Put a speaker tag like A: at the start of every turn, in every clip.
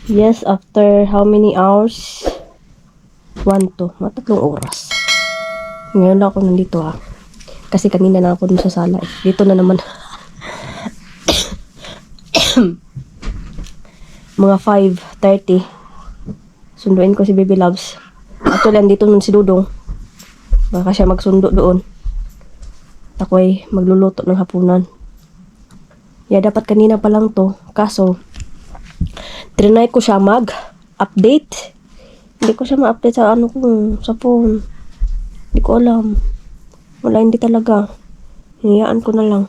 A: Yes, after how many hours? 1 to. Mga 3 oras. Ngayon lang ako nandito ha. Kasi kanina na ako dun sa sala eh. Dito na naman. Mga 5:30. Sunduin ko si Baby Loves. Actually, andito nun si Dudong. Baka siya magsundo doon. Ako'y magluluto ng hapunan. Yeah, dapat kanina pa lang to. Kaso, trinay ko siya mag-update. Hindi ko siya ma-update sa ano ko, sa phone. Hindi ko alam. Wala, hindi talaga. Hinayaan ko na lang.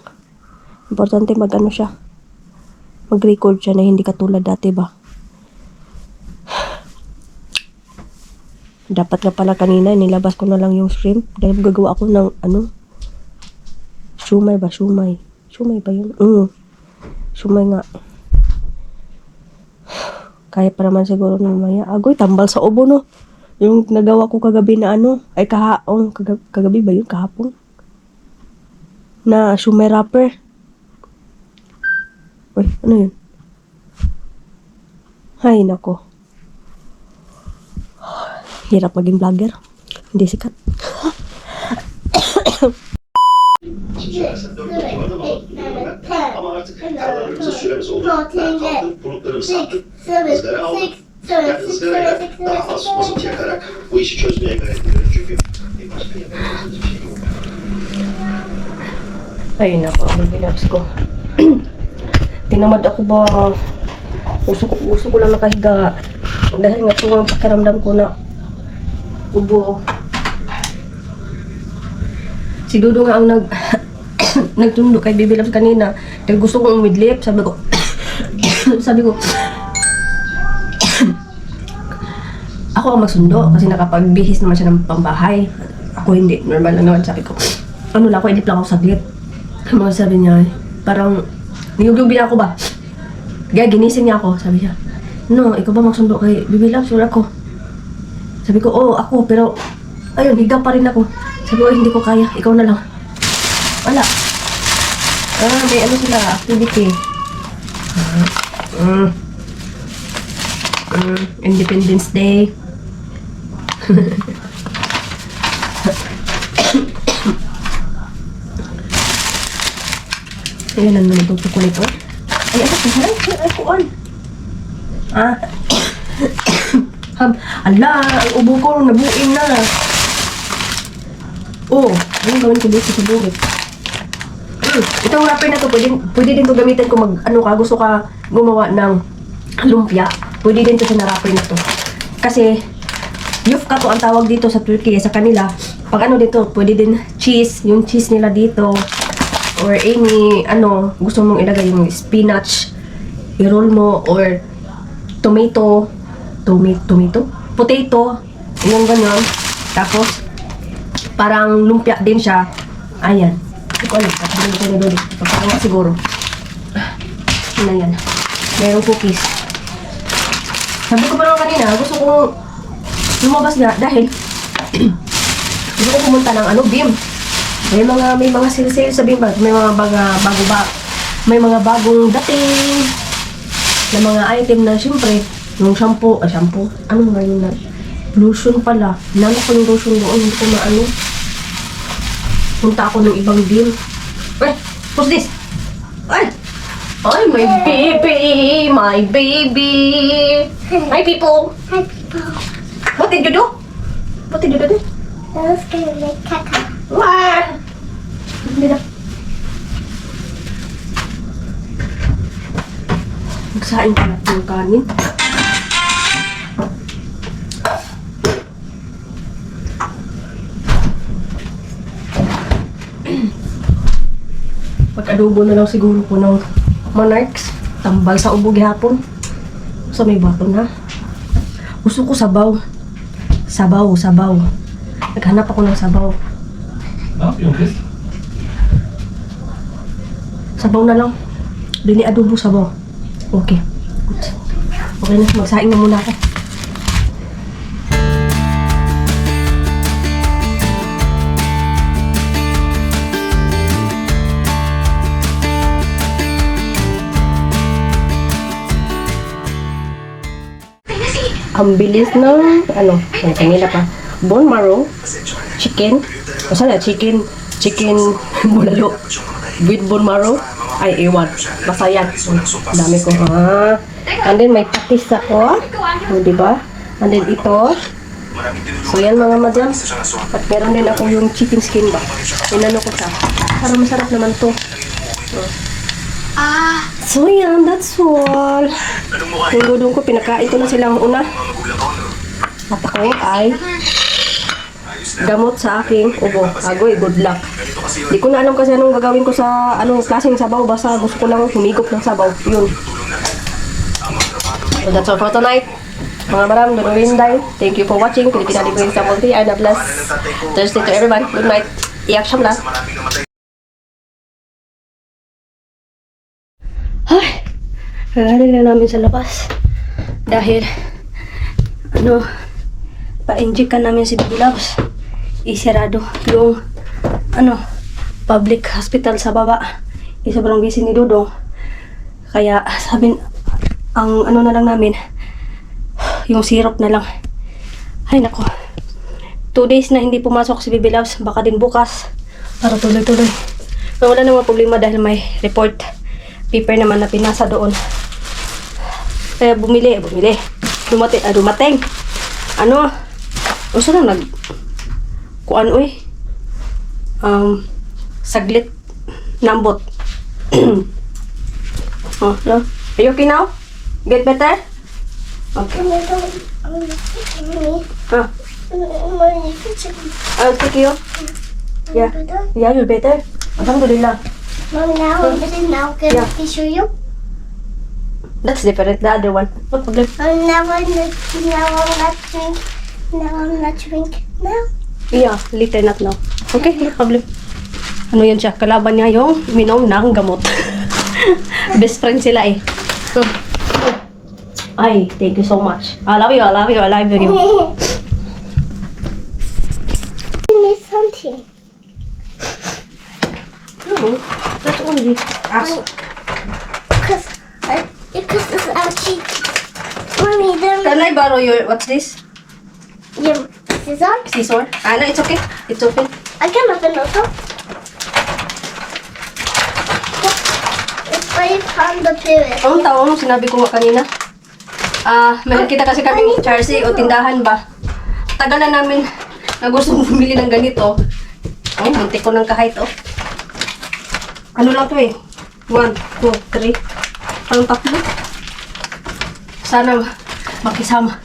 A: Importante mag-ano siya. Mag-record siya na hindi katulad dati ba. Dapat nga pala kanina, nilabas ko na lang yung shrimp. Dahil gagawa ako ng ano. Shumay ba? Shumay. Shumay ba yun? Shumay nga. Kaya pa naman siguro mamaya. Agoy, tambal sa ubo no. Yung nagawa ko kagabi na ano. Ay kagabi ba yun? Kahapon? Na shumay wrapper. Uy, ano yun? Hay, nako. Hirap maging vlogger. Hindi sikat.
B: Ama artık aralarımızda süremiz oldu. Ben kalktım, bulutlarımı sattım. Izgara aldım. Yani ızgarayla daha az mazot yakarak bu işi çözmeye gayret ediyorum. Çünkü başka yapabileceğimiz bir şey yok.
A: Ayun ako, ang binags ko. Tinamad ako ba? Gusto ko lang nakahiga. Dahil nga ito ang pakiramdam ko na ubo. Si Dudo nga ang nagtundo kay Baby Loves kanina. Dahil gusto kong umidlip. Sabi ko, ako ang magsundo kasi nakapagbihis naman siya ng pambahay. Ako hindi. Normal lang naman. Sabi ko, ano lang ako, idlip lang ako saglit. Mga sabi niya, parang niyuglubi ako ba? Kaya ginising niya ako. Sabi niya, no, ikaw ba magsundo kay Baby Loves or ako? Sabi ko, oo, ako. Pero, ayun, higa pa rin ako. Sabi ko, hindi ko kaya. Ikaw na lang. Wala. May ano sila, activity. Independence Day. Ayan, ano na itong chocolate, oh. Ay, ay, kuan. Ala, ang ubo ko, nabuin na. Oh, anong gawin ko dito sa buhit? Itong wrapper na to, pwede din to gamitin kung gusto ka gumawa ng lumpia. Pwede din to sa wrapper na to. Kasi, yufka to ang tawag dito sa Turkey, sa kanila. Pag ano dito, pwede din cheese, yung cheese nila dito. Or any, gusto mong ilagay yung spinach, i-roll mo, or tomato, potato, yung ganyan. Tapos, parang lumpia din siya. Ayan. Hindi ko alam. Tapos ko na doon. Pagkakawa siguro. Ano yan. Mayroong cookies. Sabi ko pa naman kanina, gusto kong lumabas nga dahil gusto ko pumunta ng BIM. May mga sale-sale sa BIM ba? May mga may mga bagong dating na mga item na siyempre yung shampoo. Ano nga yun na? Lotion pala. Hinanap ko yung lotion doon. Hindi ko maano. Punta ako ng ibang deal. Ay! What's this? Ay! Ay, my baby! My baby! Hi, people!
C: Hi, people.
A: What did you do? What did you do?
C: I was gonna make caca.
A: What? Hindi na. Magsain pa natin yung kanin. Pag-adobo na lang siguro po ng monarchs. Tambal sa ubo gihapon. So may baton ha. Gusto ko sabaw. Sabaw. Naghanap ako ng sabaw. Sabaw na lang. Bili adobo sabaw. Okay. Good. Okay na. Magsaing na muna ako. Ang bilis ng, ang kanina pa, bone marrow, chicken, chicken bulalo, with bone marrow, ay ewan, basta yan. Dami ko, ha. And then, may patis ako, diba? And then, ito, so yan mga madam. At meron din ako yung chicken skin ba. Inano ko siya. Para masarap naman to. So yan, that's all. Yung gudong ko, pinakain ko na silang una. At ako ay gamot sa aking ubo. Agoy, good luck. Di ko na alam kasi anong gagawin ko sa anong klaseng sabaw. Basta gusto ko lang humigop ng sabaw. Yun. So that's all for tonight. Mga maram, Winday. Thank you for watching. Pilipina Libre sa Multi. And a blessed Thursday to everyone. Good night. Iyak siyam lang. Ay, kagaling na namin sa labas. Dahil, pa-inject ka namin si Baby Loves. Isirado yung, public hospital sa baba. Sobrang busy ni Dudong. Kaya, ang na lang namin, yung syrup na lang. Ay, nako. 2 days na hindi pumasok si Baby Loves. Baka din bukas. Para tuloy-tuloy. Wala namang problema dahil may report paper naman na pinasa doon. Kaya bumili. Dumating. Uso na saglit nambot. Oh, no? Are you okay now? Get better? Okay. I'll take you. Yeah, you're better. Alhamdulillah.
C: Mom, now I'm can
A: Yeah.
C: I show you?
A: That's different. The other one. What problem?
C: Now I'm not drink. Now.
A: Yeah, later not now. Okay, no problem. Ano yun siya? Kalaban niya yung minom ng gamot. Best friend sila eh. So, ay, thank you so much. I love you.
C: I need something.
A: No, that's only aso.
C: Because it's ouchie. Mommy,
A: Can I borrow what's this?
C: your scissor?
A: Scissor? No, it's okay. It's okay.
C: I can open also. It's 500 pills.
A: Anong taon mo? Sinabi ko nga kanina. Meron kita kasi kaming Chelsea o tindahan ba? Tagal na namin na gusto bumili ng ganito. Ay, muntik ko ng kahit Ano lang to eh? 1, 2, 3. Parang 3. Sana makisama.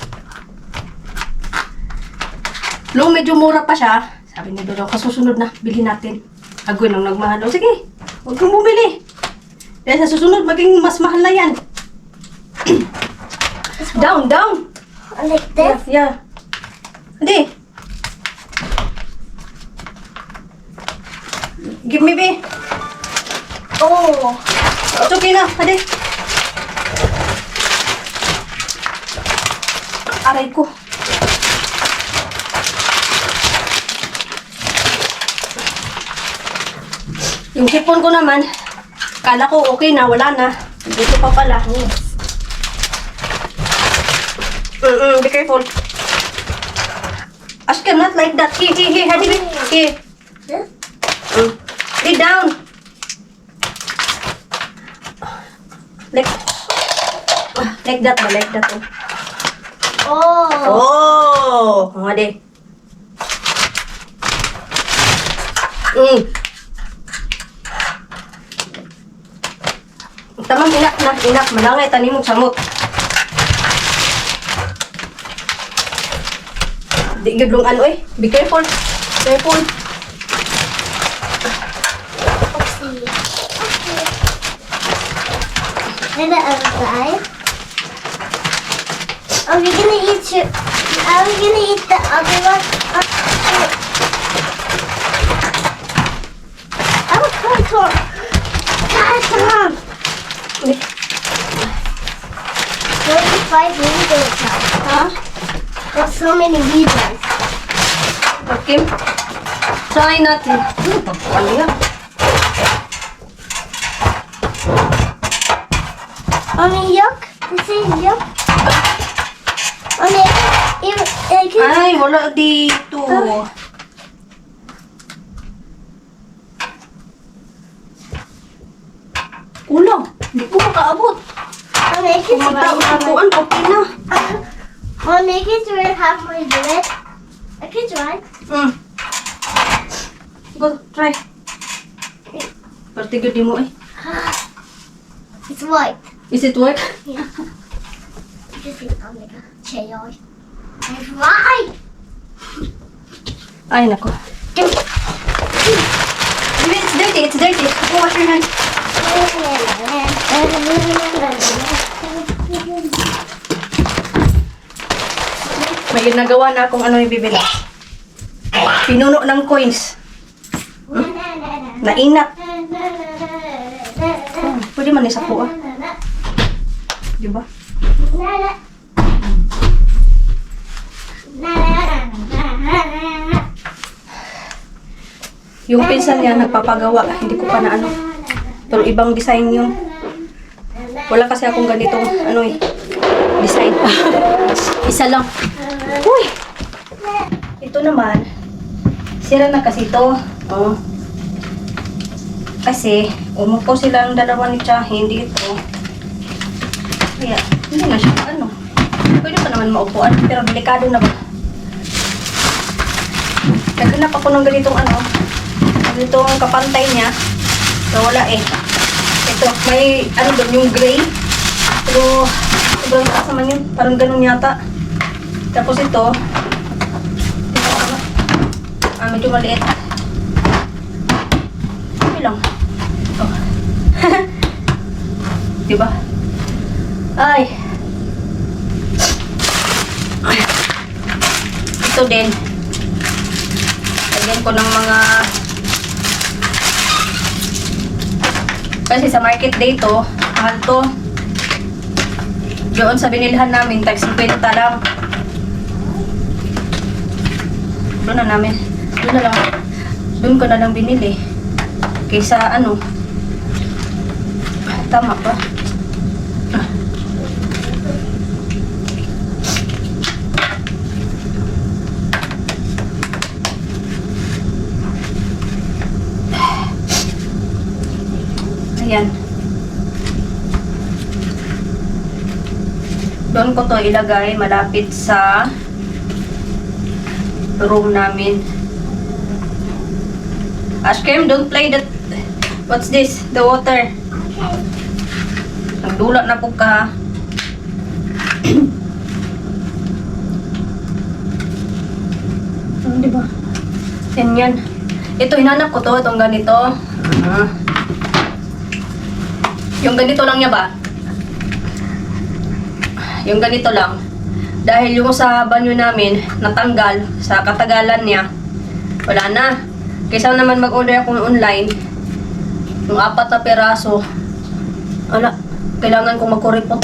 A: Long medyo mura pa siya. Sabi niya doon, kasusunod na, bilhin natin. Agoy nang nagmahal. Sige, huwag kang bumili. Dahil sa susunod, maging mas mahal na yan. Down.
C: Like this?
A: Yeah. Hindi. Give me, be.
C: Oh.
A: It's okay na, hadi. Aray ko. Yung sipon ko naman, kala ko okay na, wala na. Dito pa pala. Be careful. Ashka, not like that. Here, hadi, be. Here.
C: This?
A: Lay down. Like that ba? Like that.
C: Oh.
A: Oh, hadi. Tamang inak. Malangay, tanim mong samot. Di gudlong Be careful. Careful.
C: Okay. And the other side. Are we gonna eat the other one? Oh, come. Come. 35 videos now.
A: Ha?
C: There's so many videos.
A: Okay. Try natin. Ano yan?
C: Mommy, yuck. This is yuck.
A: Ay, wala dito. Kulang. Hindi ko makaabot. Kung magtautuan, okay na.
C: Make it red, halfway do it. I can try.
A: Go, try. Partigod di mo eh.
C: It's white.
A: Is it work?
C: Yeah. Just see Omega. Chaos. It's white.
A: Ay, nako. It's dirty, it's dirty. Go wash your hands. May ginagawa na akong ano ibibili. Pinuno ng coins. Nainat. Pwede man isa po ah. Diba? Yung pinsan niya nagpapagawa. Hindi ko pa na ano. Pero ibang design yun. Wala kasi akong ganitong ano eh. Design. Isa lang. Uy! Ito naman. Sira na kasi ito. Oh. Kasi, umupo silang dalawa ni Chahi, hindi ito. Kaya, hindi na siya ano. Pwede pa naman maupuan, pero delikado na ba? Naghanap ako ng ganitong ano, ganitong kapantay niya. Pero wala eh. Ito, may ano doon, yung gray. Pero, sobrang taas naman yun. Parang ganun yata. Tapos ito ano, medyo maliit. Okay lang. Oh. Diba? Ay. Ito din. Lagyan ko ng mga kasi sa market day to, mahal to. Doon sa binilhan namin, tag 50 lang. Doon na namin. Doon na lang. Doon ko na lang binili. Kaysa ano. Tama ba? Ayan. Doon ko to ilagay malapit sa room namin. Ashkem, don't play that. What's this? The water. Nagdula na po ka. Diba? Yan. Ito, hinanap ko to. Itong ganito. Yung ganito lang niya ba? Yung ganito lang. Dahil yung sa banyo namin, natanggal sa katagalan niya. Wala na. Kaysa naman mag-order ako online, yung 4 na peraso, wala. Kailangan kong magkuripot.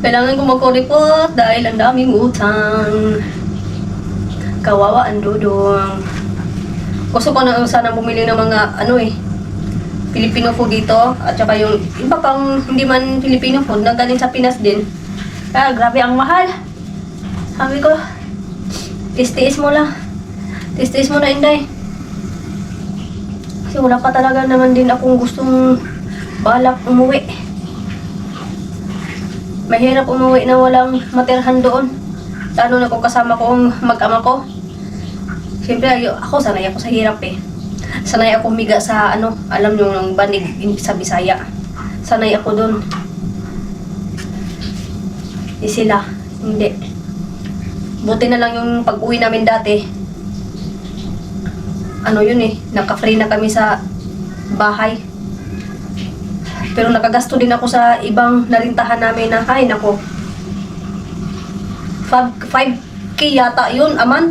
A: Kailangan kong magkuripot dahil ang daming utang. Kawawa ang dudong. Gusto ko na sana bumili ng mga ano eh, Filipino food dito. At saka yung iba pang hindi man Filipino food na galing sa Pinas din. Kaya grabe ang mahal. Sabi ko, tiis mo lang. Tiis mo na, Inday. Kasi wala pa talaga naman din akong gustong balak umuwi. Mahirap umuwi na walang matirhan doon. Lalo na kung kasama ko ang mag-ama ko. Siyempre, ako sanay ako sa hirap eh. Sanay ako miga sa ano, alam nyo ng banig sa Bisaya. Sanay ako doon. Sila, hindi. Buti na lang yung pag-uwi namin dati. Ano yun eh, naka-free na kami sa bahay. Pero nakagasto din ako sa ibang narintahan namin na, ay nako, 5K yata yun, aman.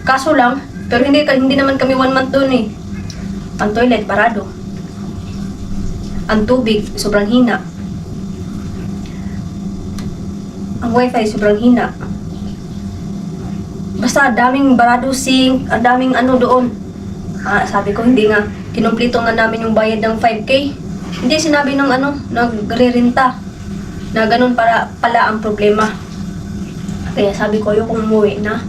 A: Kaso lang, pero hindi naman kami 1 month doon eh. Ang toilet, parado. Ang tubig, sobrang hina. Ang wifi, sobrang hina. Basta daming barado sink, daming ano doon. Sabi ko, hindi nga. Kinumplito nga namin yung bayad ng 5K. Hindi sinabi ng ano, nagre-renta. na ganun pala ang problema. Kaya sabi ko, ayokong umuwi na.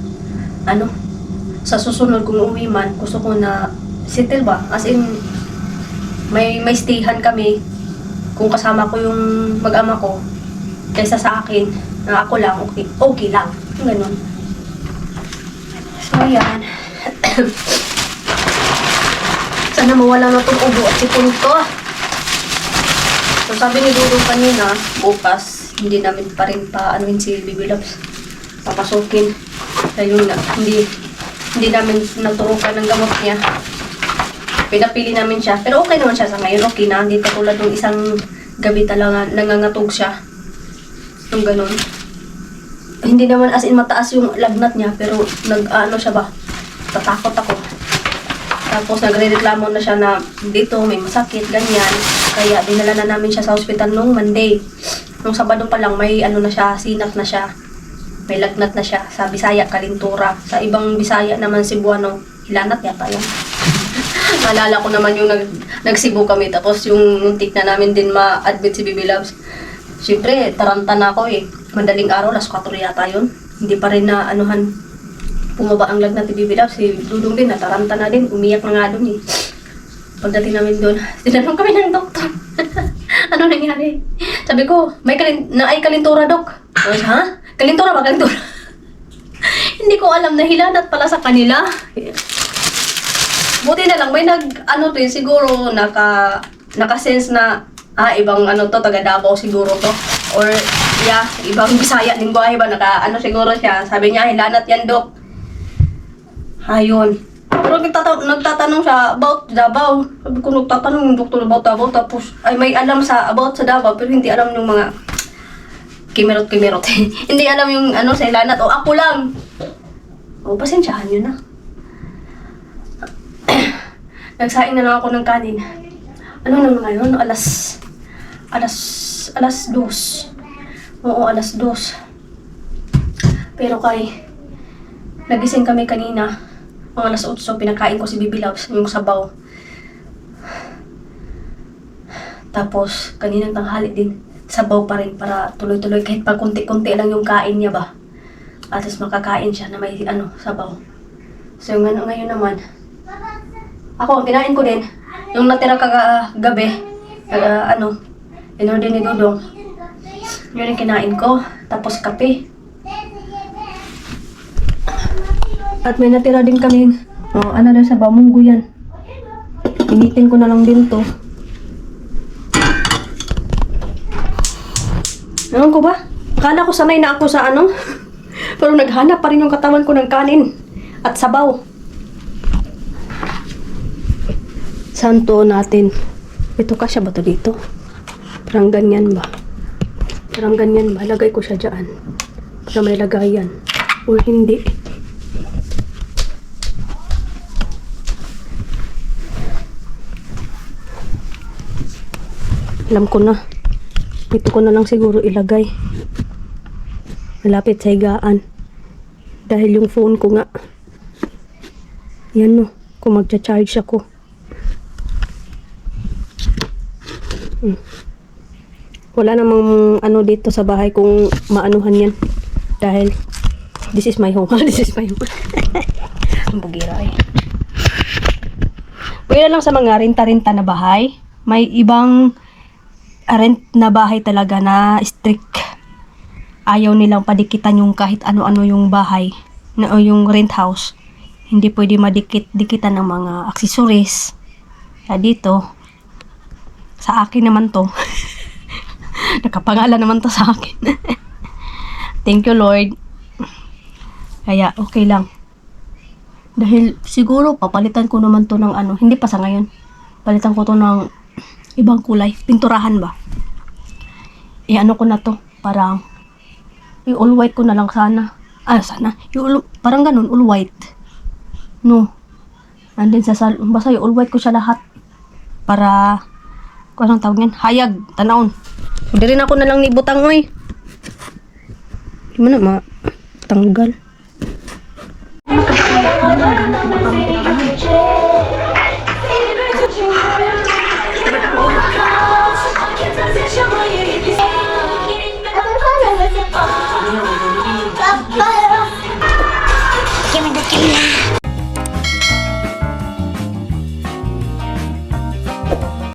A: Sa susunod kung uuwi man, gusto ko na settle ba? As in, may stayhan kami kung kasama ko yung mag-ama ko kaysa sa akin na ako lang, okay lang. Ganun. So, yan. Sana mawala na itong ubo at sipon ko. So, sabi ni Dudong kanina, bukas, hindi namin pa rin anuin si Baby Loves. Papasukin. Dahil yun na, hindi namin naturukan ng gamot niya. Pinapili namin siya. Pero okay naman siya sa ngayon. Okay na. Hindi tulad ng isang gabi talaga nangangatog siya. Yung ganun. Hindi naman as in mataas yung lagnat niya. Pero nag-ano siya ba? Tatakot ako. Tapos nagre-reklamo na siya na dito may masakit, ganyan. Kaya dinala na namin siya sa hospital nung Monday. Nung Sabado pa lang may ano na siya, sinat na siya. May lagnat na siya. Sa Bisaya, Kalintura. Sa ibang Bisaya naman, Cebuano, Hilanat yata yan. Naalala ko naman yung nagsibo kami. Tapos yung muntik na namin din ma-admit si Baby Loves. Siyempre, taranta na ako eh. Madaling araw, las 4 yata yun. Hindi pa rin na anuhan. Pumaba ang lagnat ni Baby Loves. Si Dudong din, nataranta na din. Umiyak na nga doon eh. Pagdating namin doon, tinanong kami ng doktor. Ano nangyari? Sabi ko, may kalintura, dok. Sabi, ha? Kalintura ba? Kalintura? Hindi ko alam na hilanat pala sa kanila. Buti na lang, may siguro naka-sense na, ibang taga Davao siguro to. Or, ibang Bisaya, lingwahe ba, siguro siya. Sabi niya, hilanat yan, dok. Ayun. Pero nagtatanong siya about Davao. Sabi ko, nagtatanong yung doktor about Davao. Tapos, may alam about sa Davao, pero hindi alam yung mga kimerot-kimerot. Hindi alam yung sa hilanat. O, ako lang. O, pasensyahan yun na. Nagsaing na lang ako ng kanin. Ano na ngayon? Alas 2. Oo, alas 2. Pero nagising kami kanina. Mga alas 8, pinakain ko si Baby Loves, yung sabaw. Tapos, kaninang tanghali din, sabaw pa rin para tuloy-tuloy. Kahit pa kunti-kunti lang yung kain niya ba. At tapos makakain siya na may sabaw. So, yung ngayon naman, ako, ang kinain ko din, yung natira kagabi, in-order ni Dudong, yun yung kinain ko. Tapos kape. At may natira din kami, sa bamunggo yan. Initin ko na lang din to. Ewan ko ba? Akala ko sanay na ako sa pero naghanap pa rin yung katawan ko ng kanin at sabaw. Santo natin. Ito kasya ba to dito? Parang ganyan ba? Lagay ko siya dyan. Para may lagayan. O hindi. Alam ko na. Ito ko na lang siguro ilagay. Malapit sa higaan. Dahil yung phone ko nga. Yan kung magcha-charge ako. Wala namang dito sa bahay kung maanuhan yan. Dahil this is my home. This is my home. Ang bugira eh. Pwede lang sa mga renta-renta na bahay. May ibang rent na bahay talaga na strict. Ayaw nilang padikitan yung kahit ano-ano yung bahay o yung rent house. Hindi pwede madikit-dikitan ng mga accessories. Kaya dito, sa akin naman to. Nakapangalan naman to sa akin. Thank you, Lord. Kaya, okay lang. Dahil siguro, papalitan ko naman to ng hindi pa sa ngayon. Palitan ko to ng ibang kulay. Pinturahan ba? Ko na to. Parang, all white ko na lang sana. Sana. Parang ganun, all white. No. And then, basta all white ko siya lahat. Para, kung anong tawag yan? Hayag. Tanawon. Hindi rin ako na lang ni butang, oy. Di mo na matanggal.